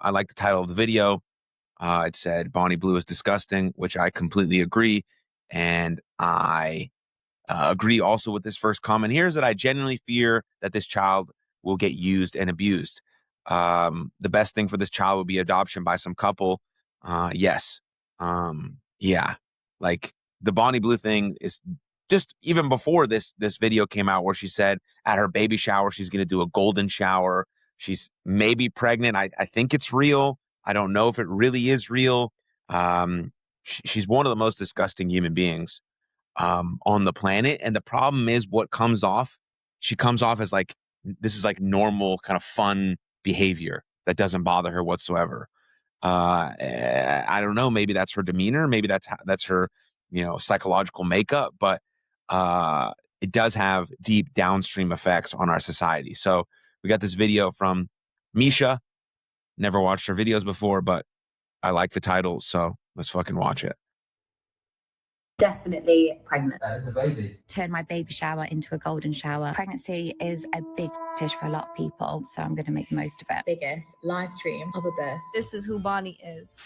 I like the title of the video. It said Bonnie Blue is disgusting, which I completely agree. And I agree also with this first comment here is that I genuinely fear that this child will get used and abused. The best thing for this child would be adoption by some couple. Yes. Yeah. Like the Bonnie Blue thing is just even before this video came out where she said at her baby shower, she's going to do a golden shower. She's maybe pregnant. I think it's real. I don't know if it really is real. She's one of the most disgusting human beings on the planet. And the problem is what comes off, she comes off as like, this is like normal kind of fun behavior that doesn't bother her whatsoever. I don't know. Maybe that's her demeanor. Maybe that's her, psychological makeup, but it does have deep downstream effects on our society. So we got this video from Misha. Never watched her videos before, but I like the title. So let's fucking watch it. Definitely pregnant. That is a baby. Turn my baby shower into a golden shower. Pregnancy is a big dish for a lot of people, so I'm going to make the most of it. Biggest live stream of a birth. This is who Bonnie is.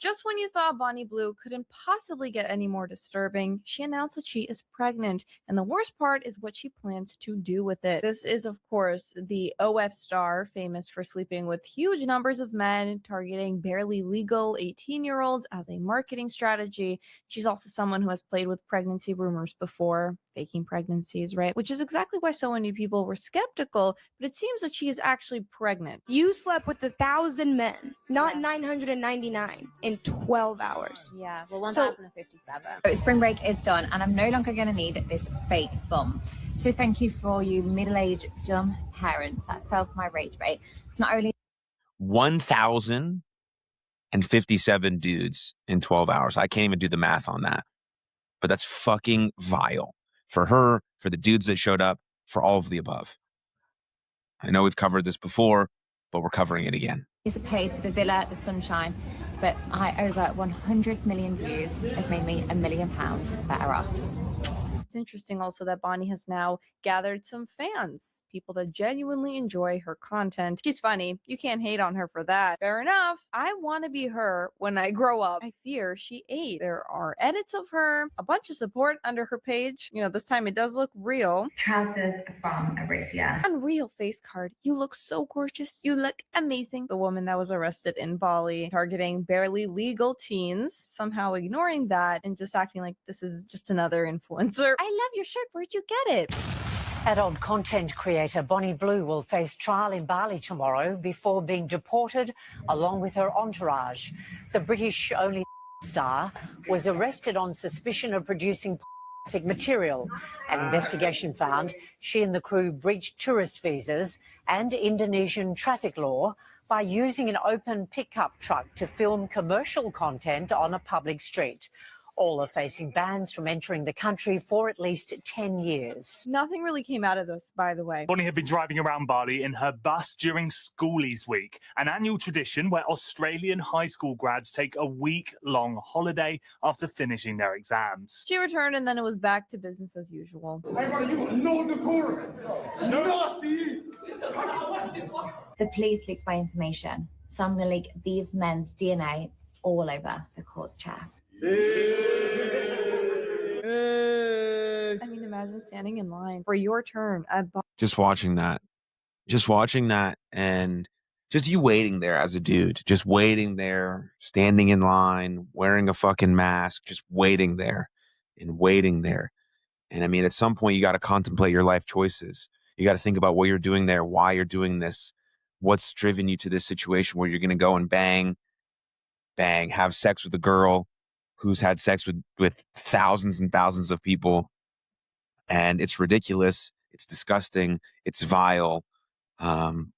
Just when you thought Bonnie Blue couldn't possibly get any more disturbing, she announced that she is pregnant, and the worst part is what she plans to do with it. This is, of course, the OF star, famous for sleeping with huge numbers of men, targeting barely legal 18-year-olds as a marketing strategy. She's also someone who has played with pregnancy rumors before, faking pregnancies, right? Which is exactly why so many people were skeptical, but it seems that she is actually pregnant. You slept with 1,000 men, not 999 in 12 hours. Yeah, well, 1,057. So spring break is done, and I'm no longer going to need this fake bum. So thank you for all you middle-aged dumb parents that fell for my rage bait. It's not only 1,057 dudes in 12 hours. I can't even do the math on that, but that's fucking vile. For her, for the dudes that showed up, for all of the above. I know we've covered this before, but we're covering it again. is paid for the villa, the sunshine, but over 100 million views has made me £1 million better off. It's interesting also that Bonnie has now gathered some fans, people that genuinely enjoy her content. She's funny. You can't hate on her for that. Fair enough. I want to be her when I grow up. I fear she ate. There are edits of her, a bunch of support under her page. This time it does look real. Trousers from Aricia. Unreal face card. You look so gorgeous. You look amazing. The woman that was arrested in Bali, targeting barely legal teens, somehow ignoring that and just acting like this is just another influencer. I love your shirt. Where'd you get it? Adult content creator Bonnie Blue will face trial in Bali tomorrow before being deported along with her entourage. The British-only star was arrested on suspicion of producing pornographic material. An investigation found she and the crew breached tourist visas and Indonesian traffic law by using an open pickup truck to film commercial content on a public street. All are facing bans from entering the country for at least 10 years. Nothing really came out of this, by the way. Bonnie had been driving around Bali in her bus during Schoolies Week, an annual tradition where Australian high school grads take a week-long holiday after finishing their exams. She returned and then it was back to business as usual. Hey, brother, you got no decorum. Nasty. The police leaked my information. So I'm going to leak these men's DNA all over the court's chair. I mean, imagine standing in line for your turn at Just watching that, and just you waiting there as a dude, just waiting there, standing in line, wearing a fucking mask, just waiting there. And I mean, at some point you got to contemplate your life choices. You got to think about what you're doing there, why you're doing this, what's driven you to this situation where you're going to go and bang, have sex with a girl who's had sex with thousands and thousands of people. And it's ridiculous. It's disgusting. It's vile. And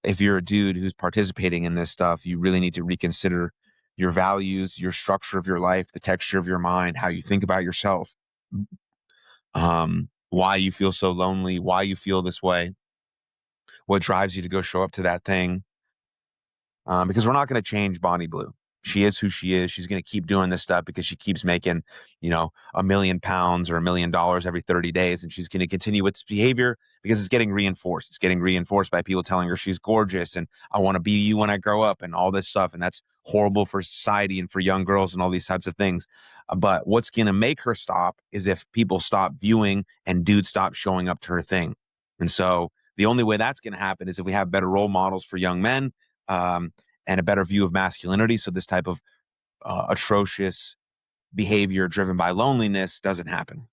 if you're a dude who's participating in this stuff, you really need to reconsider your values, your structure of your life, the texture of your mind, how you think about yourself, why you feel so lonely, why you feel this way, what drives you to go show up to that thing. Because we're not going to change Bonnie Blue. She is who she is. She's going to keep doing this stuff because she keeps making, £1 million or $1 million every 30 days. And she's going to continue with this behavior because it's getting reinforced. It's getting reinforced by people telling her she's gorgeous and I want to be you when I grow up and all this stuff. And that's horrible for society and for young girls and all these types of things. But what's going to make her stop is if people stop viewing and dudes stop showing up to her thing. And so the only way that's going to happen is if we have better role models for young men, and a better view of masculinity. So this type of atrocious behavior driven by loneliness doesn't happen.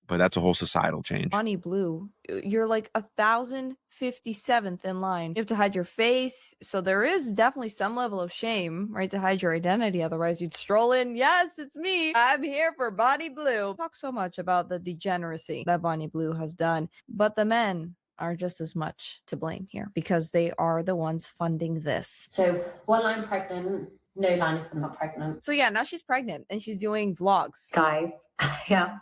But that's a whole societal change. Bonnie Blue, you're like 1,057th in line. You have to hide your face. So there is definitely some level of shame, right, to hide your identity. Otherwise, you'd stroll in. Yes, it's me. I'm here for Bonnie Blue. Talk so much about the degeneracy that Bonnie Blue has done. But the men are just as much to blame here because they are the ones funding this. So while I'm pregnant, no line if I'm not pregnant. So yeah, now she's pregnant and she's doing vlogs. Guys, yeah,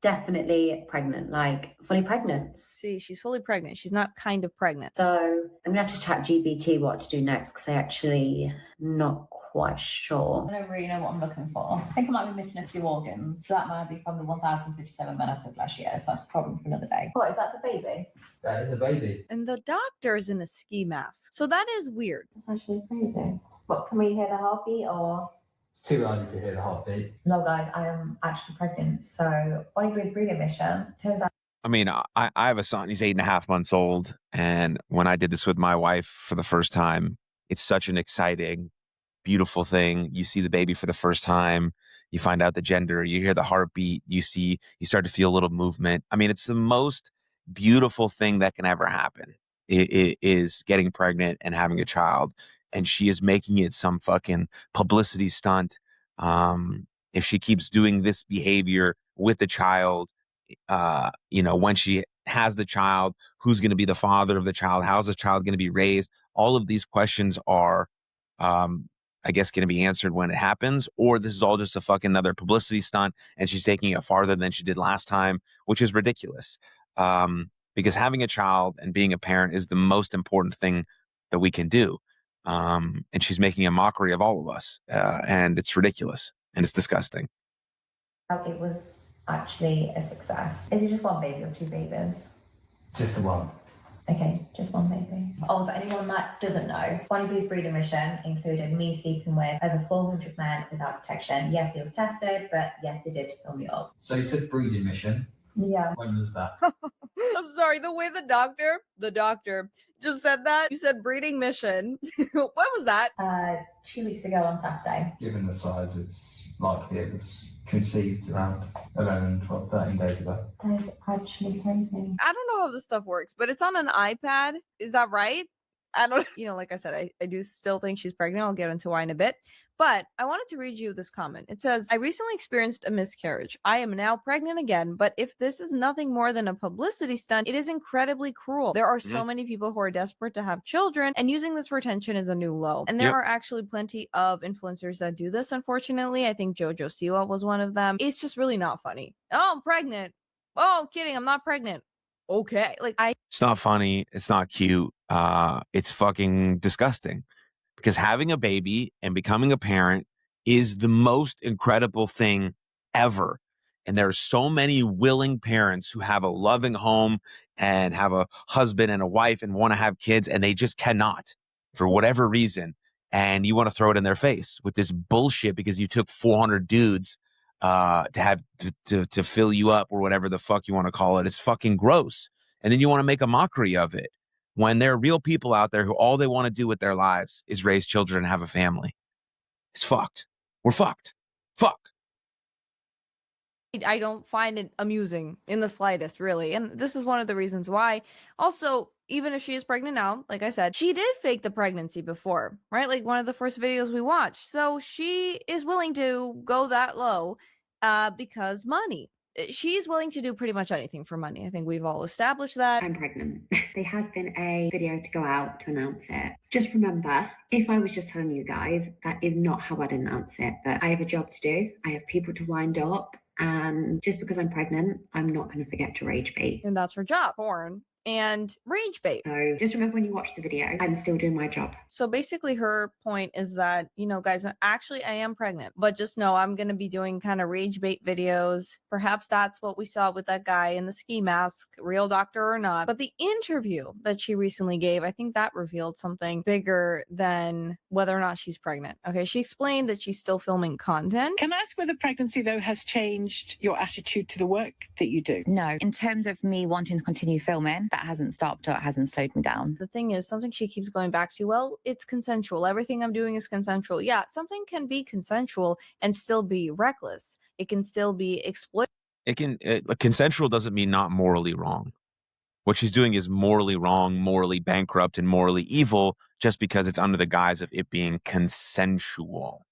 definitely pregnant, like fully pregnant. See, she's fully pregnant. She's not kind of pregnant. So I'm gonna have to chat GBT what to do next because I actually not quite sure. I don't really know what I'm looking for. I think I might be missing a few organs. So that might be from the 1,057 men I took last year. So that's a problem for another day. What, is that the baby? That is a baby. And the doctor is in a ski mask. So that is weird. That's actually crazy. What, can we hear the heartbeat or? It's too early to hear the heartbeat. No, guys, I am actually pregnant. So Bonnie Blue's breeding mission turns out. I mean, I have a son. He's 8.5 months old. And when I did this with my wife for the first time, it's such an exciting, beautiful thing. You see the baby for the first time. You find out the gender. You hear the heartbeat. You start to feel a little movement. I mean, it's the most beautiful thing that can ever happen. It is getting pregnant and having a child. And she is making it some fucking publicity stunt. If she keeps doing this behavior with the child, when she has the child, who's going to be the father of the child? How's the child going to be raised? All of these questions are, I guess, going to be answered when it happens, or this is all just a fucking another publicity stunt and she's taking it farther than she did last time, which is ridiculous. Because having a child and being a parent is the most important thing that we can do. And she's making a mockery of all of us. And it's ridiculous and it's disgusting. It was actually a success. Is it just one baby or two babies? Just the one. Okay, just one baby. Oh, for anyone that doesn't know, Bonnie Blue's breeding mission included me sleeping with over 400 men without protection. Yes, he was tested, but yes, they did fill me up. So you said breeding mission. Yeah. When was that? I'm sorry, the way the doctor just said that. You said breeding mission. When was that? 2 weeks ago on Saturday. Given the size, it's likely it was conceived around 11, 12, 13 days ago. That is actually crazy. I don't know how this stuff works, but it's on an iPad. Is that right? I don't, like I said, I do still think she's pregnant. I'll get into why in a bit. But I wanted to read you this comment. It says, I recently experienced a miscarriage. I am now pregnant again, but if this is nothing more than a publicity stunt, it is incredibly cruel. There are so many people who are desperate to have children, and using this for attention is a new low. And there are actually plenty of influencers that do this, unfortunately. I think Jojo Siwa was one of them. It's just really not funny. Oh, I'm pregnant. Oh, I'm kidding. I'm not pregnant. Okay. It's not funny. It's not cute. It's fucking disgusting. Because having a baby and becoming a parent is the most incredible thing ever. And there are so many willing parents who have a loving home and have a husband and a wife and want to have kids, and they just cannot for whatever reason. And you want to throw it in their face with this bullshit because you took 400 dudes to fill you up or whatever the fuck you want to call it. It's fucking gross. And then you want to make a mockery of it, when there are real people out there who all they want to do with their lives is raise children and have a family. It's fucked. We're fucked. Fuck. I don't find it amusing in the slightest, really. And this is one of the reasons why. Also, even if she is pregnant now, like I said, she did fake the pregnancy before, right? Like one of the first videos we watched. So she is willing to go that low because money. She's willing to do pretty much anything for money. I think we've all established that. I'm pregnant. There has been a video to go out to announce it. Just remember, if I was just telling you guys, that is not how I'd announce it. But I have a job to do. I have people to wind up. And just because I'm pregnant, I'm not going to forget to rage bait. And that's her job. Porn and rage bait. So just remember when you watch the video, I'm still doing my job. So basically her point is that, guys, actually I am pregnant, but just know I'm going to be doing kind of rage bait videos. Perhaps that's what we saw with that guy in the ski mask, real doctor or not. But the interview that she recently gave, I think that revealed something bigger than whether or not she's pregnant. Okay, she explained that she's still filming content. Can I ask whether pregnancy, though, has changed your attitude to the work that you do? No. In terms of me wanting to continue filming, that hasn't stopped or it hasn't slowed me down. The thing is, something she keeps going back to, well, it's consensual. Everything I'm doing is consensual. Yeah, something can be consensual and still be reckless. It can still be exploitative. Consensual doesn't mean not morally wrong. What she's doing is morally wrong, morally bankrupt, and morally evil just because it's under the guise of it being consensual.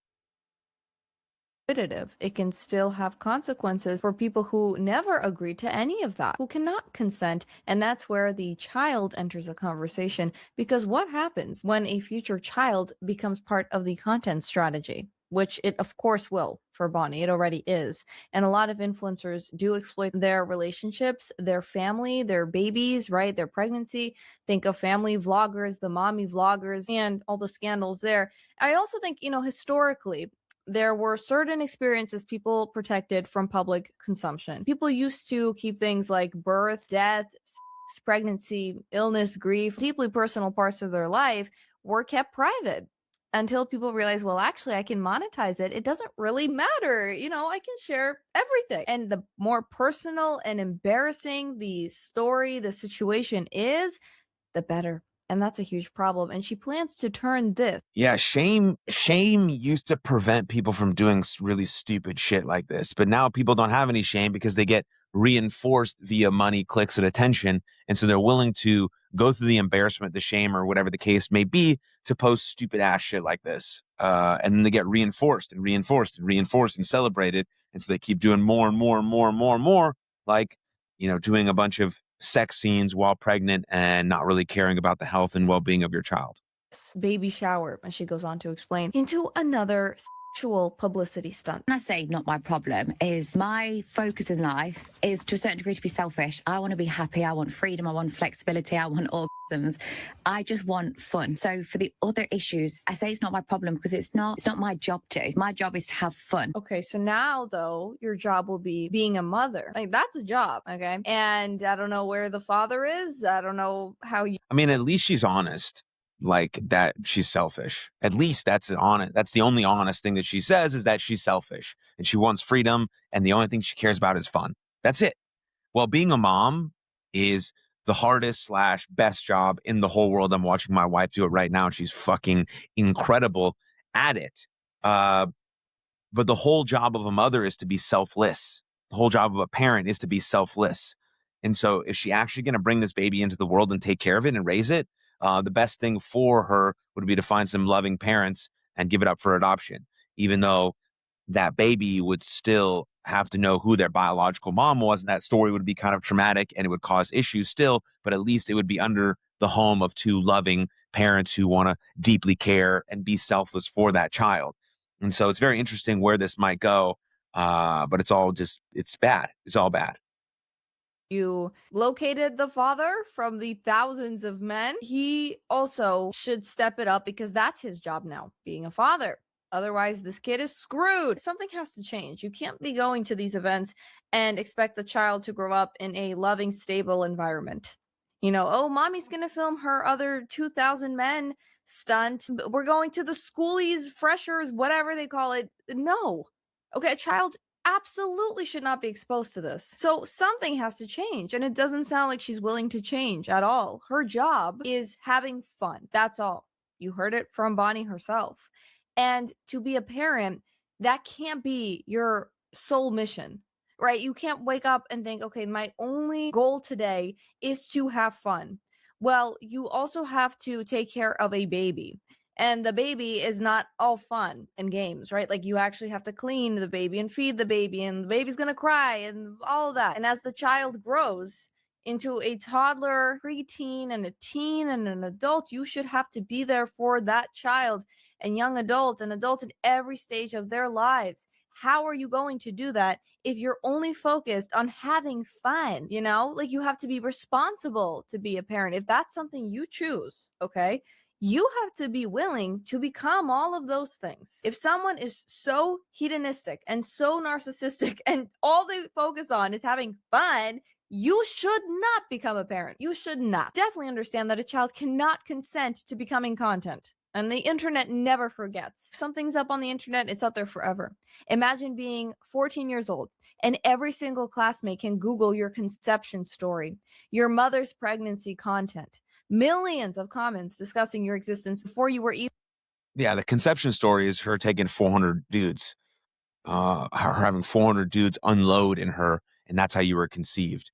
It can still have consequences for people who never agreed to any of that, who cannot consent. And that's where the child enters the conversation. Because what happens when a future child becomes part of the content strategy? Which it of course will for Bonnie. It already is. And a lot of influencers do exploit their relationships, their family, their babies, right? Their pregnancy. Think of family vloggers, the mommy vloggers, and all the scandals there. I also think, historically, there were certain experiences people protected from public consumption. People used to keep things like birth, death, pregnancy, illness, grief, deeply personal parts of their life were kept private until people realized, well, actually, I can monetize it. It doesn't really matter. I can share everything. And the more personal and embarrassing the story, the situation is, the better. And that's a huge problem. And she plans to turn this. Yeah, shame used to prevent people from doing really stupid shit like this. But now people don't have any shame because they get reinforced via money, clicks, and attention. And so they're willing to go through the embarrassment, the shame, or whatever the case may be to post stupid ass shit like this. And then they get reinforced and reinforced and reinforced and celebrated. And so they keep doing more and more and more and more and more, like, doing a bunch of sex scenes while pregnant and not really caring about the health and well-being of your child. Baby shower, as she goes on to explain, into another sexual publicity stunt. When I say not my problem, is my focus in life is to a certain degree to be selfish. I want to be happy. I want freedom. I want flexibility. I want orgasms. I just want fun. So for the other issues, I say it's not my problem because it's not my job to. My job is to have fun. Okay, so now though, your job will be being a mother. Like that's a job, okay? And I don't know where the father is. I don't know how you. I mean, at least she's honest. Like that she's selfish. At least that's the only honest thing that she says is that she's selfish and she wants freedom and the only thing she cares about is fun. That's it. Well, being a mom is the hardest / best job in the whole world. I'm watching my wife do it right now and she's fucking incredible at it. But the whole job of a mother is to be selfless. The whole job of a parent is to be selfless. And so if she actually going to bring this baby into the world and take care of it and raise it, the best thing for her would be to find some loving parents and give it up for adoption, even though that baby would still have to know who their biological mom was. And that story would be kind of traumatic and it would cause issues still, but at least it would be under the home of two loving parents who want to deeply care and be selfless for that child. And so it's very interesting where this might go. But it's bad. It's all bad. You located the father from the thousands of men. He also should step it up because that's his job now, being a father. Otherwise, this kid is screwed. Something has to change. You can't be going to these events and expect the child to grow up in a loving, stable environment. Mommy's going to film her other 2,000 men stunt. We're going to the schoolies, freshers, whatever they call it. No. Okay, a child absolutely should not be exposed to this. So something has to change. And it doesn't sound like she's willing to change at all. Her job is having fun. That's all. You heard it from Bonnie herself. And to be a parent, that can't be your sole mission, right? You can't wake up and think, okay, my only goal today is to have fun. Well, you also have to take care of a baby. And the baby is not all fun and games, right? Like you actually have to clean the baby and feed the baby and the baby's going to cry and all of that. And as the child grows into a toddler, preteen, and a teen and an adult, you should have to be there for that child and young adult and adults at every stage of their lives, how are you going to do that if you're only focused on having fun? You know, like you have to be responsible to be a parent. If that's something you choose, okay, you have to be willing to become all of those things. If someone is so hedonistic and so narcissistic and all they focus on is having fun, you should not become a parent. You should not. Definitely understand that a child cannot consent to becoming content. And the internet never forgets. If something's up on the internet, it's up there forever. Imagine being 14 years old and every single classmate can Google your conception story, your mother's pregnancy content, millions of comments discussing your existence before you were even. Yeah, the conception story is her taking 400 dudes, her having 400 dudes unload in her, and that's how you were conceived.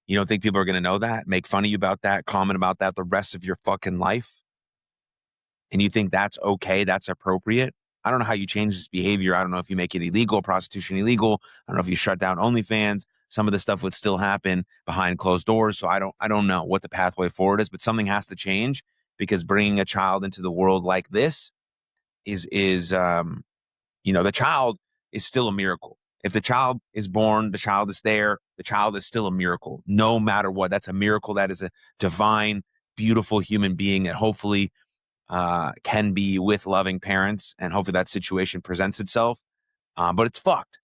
You don't think people are going to know that, make fun of you about that, comment about that the rest of your fucking life? And you think that's okay, that's appropriate? I don't know how you change this behavior. I don't know if you make it illegal, prostitution illegal. I don't know if you shut down OnlyFans. Some of the stuff would still happen behind closed doors. So I don't know what the pathway forward is, but something has to change, because bringing a child into the world like this is the child is still a miracle. If the child is born, the child is there, the child is still a miracle, no matter what. That's a miracle. That is a divine, beautiful human being that hopefully can be with loving parents, and hopefully that situation presents itself. But it's fucked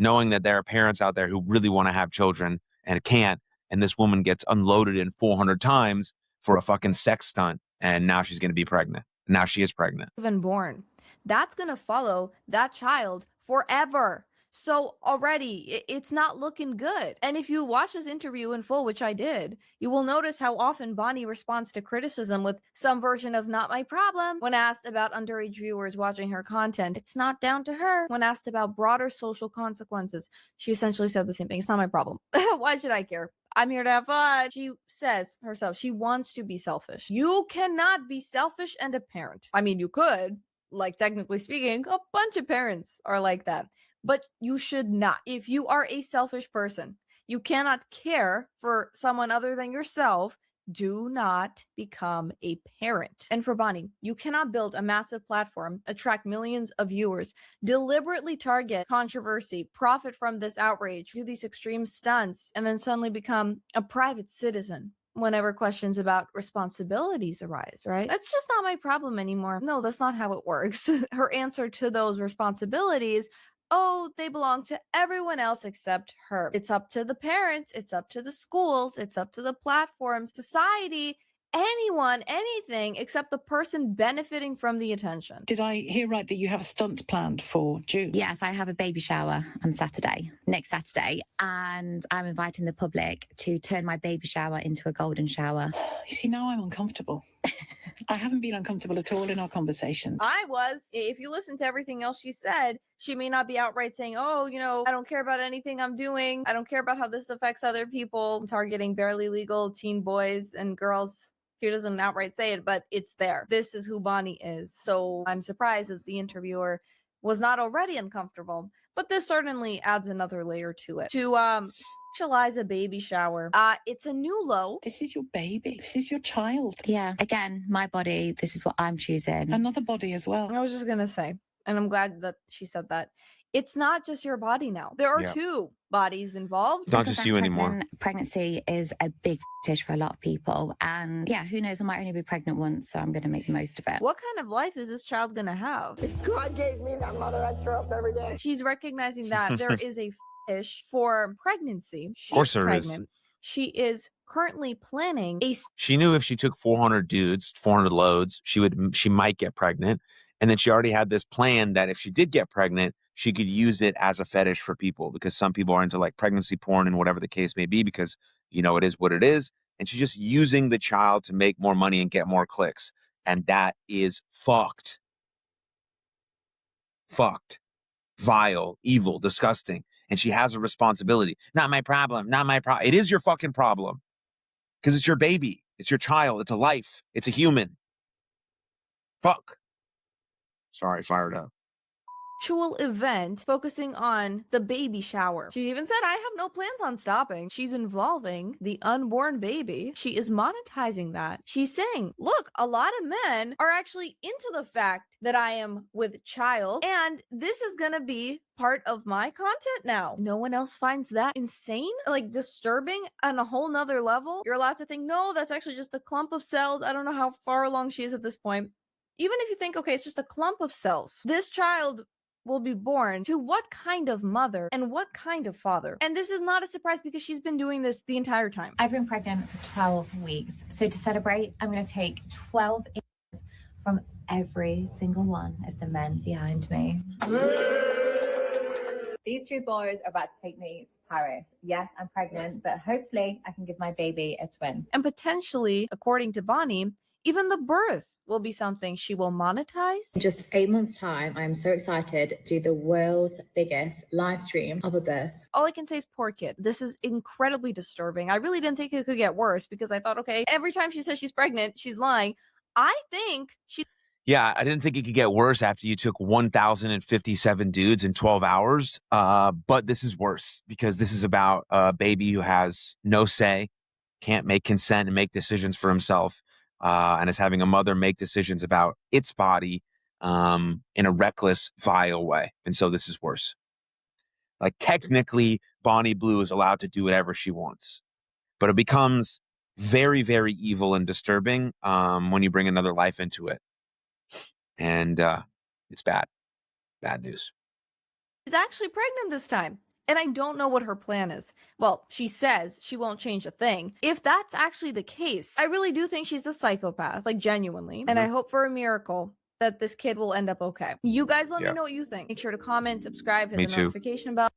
knowing that there are parents out there who really want to have children and can't, and this woman gets unloaded in 400 times for a fucking sex stunt, and now she's going to be pregnant. Now she is pregnant. Even born. That's going to follow that child forever. So already it's not looking good. And if you watch this interview in full, which I did, you will notice how often Bonnie responds to criticism with some version of "not my problem" when asked about underage viewers watching her content. It's not down to her. When asked about broader social consequences, she essentially said the same thing. It's not my problem. Why should I care? I'm here to have fun. She says herself, she wants to be selfish. You cannot be selfish and a parent. I mean, you could, like technically speaking, a bunch of parents are like that. But you should not. If you are a selfish person, you cannot care for someone other than yourself, do not become a parent. And for Bonnie, you cannot build a massive platform, attract millions of viewers, deliberately target controversy, profit from this outrage, do these extreme stunts, and then suddenly become a private citizen whenever questions about responsibilities arise, right? That's just not my problem anymore. No, that's not how it works. Her answer to those responsibilities, oh, they belong to everyone else except her. It's up to the parents, it's up to the schools, it's up to the platforms, society, anyone, anything except the person benefiting from the attention. Did I hear right that you have a stunt planned for June? Yes, I have a baby shower on Saturday, next Saturday, and I'm inviting the public to turn my baby shower into a golden shower. You see, now I'm uncomfortable. I haven't been uncomfortable at all in our conversation. I was. If you listen to everything else she said, she may not be outright saying, oh, I don't care about anything I'm doing. I don't care about how this affects other people. I'm targeting barely legal teen boys and girls. She doesn't outright say it, but it's there. This is who Bonnie is. So I'm surprised that the interviewer was not already uncomfortable. But this certainly adds another layer to it. To sexualize a baby shower. It's a new low. This is your baby. This is your child. Yeah, again, my body, this is what I'm choosing. Another body as well. I was just going to say, and I'm glad that she said that. It's not just your body now. There are two bodies involved. It's not just you anymore. Pregnancy is a big fetish for a lot of people. And yeah, who knows? I might only be pregnant once, so I'm going to make the most of it. What kind of life is this child going to have? If God gave me that mother, I'd throw up every day. She's recognizing that there is a fetish for pregnancy. Of course there is. She is currently planning a... She knew if she took 400 dudes, 400 loads, she might get pregnant. And then she already had this plan that if she did get pregnant, she could use it as a fetish for people, because some people are into like pregnancy porn and whatever the case may be, because, it is what it is. And she's just using the child to make more money and get more clicks. And that is fucked. Fucked. Vile, evil, disgusting. And she has a responsibility. Not my problem. Not my problem. It is your fucking problem. Because it's your baby. It's your child. It's a life. It's a human. Fuck. Sorry, fired up. actual event focusing on the baby shower. She even said, I have no plans on stopping. She's involving the unborn baby. She is monetizing that. She's saying, look, a lot of men are actually into the fact that I am with child, and this is gonna be part of my content now. No one else finds that insane, like disturbing on a whole nother level. You're allowed to think, no, that's actually just a clump of cells. I don't know how far along she is at this point. Even if you think, okay, it's just a clump of cells, this child will be born to what kind of mother and what kind of father? And this is not a surprise because she's been doing this the entire time. I've been pregnant for 12 weeks. So to celebrate, I'm going to take 12 inches from every single one of the men behind me. These two boys are about to take me to Paris. Yes, I'm pregnant, but hopefully I can give my baby a twin. And potentially, according to Bonnie, even the birth will be something she will monetize. In just 8 months' time, I'm so excited to do the world's biggest live stream of a birth. All I can say is poor kid. This is incredibly disturbing. I really didn't think it could get worse because I thought, okay, every time she says she's pregnant, she's lying. I think she... Yeah, I didn't think it could get worse after you took 1,057 dudes in 12 hours. But this is worse because this is about a baby who has no say, can't make consent and make decisions for himself. And is having a mother make decisions about its body in a reckless, vile way. And so this is worse. Like technically, Bonnie Blue is allowed to do whatever she wants. But it becomes very, very evil and disturbing when you bring another life into it. And it's bad. Bad news. She's actually pregnant this time. And I don't know what her plan is. Well, she says she won't change a thing. If that's actually the case, I really do think she's a psychopath, like genuinely. And I hope for a miracle that this kid will end up okay. You guys let me know what you think. Make sure to comment, subscribe, hit the notification bell.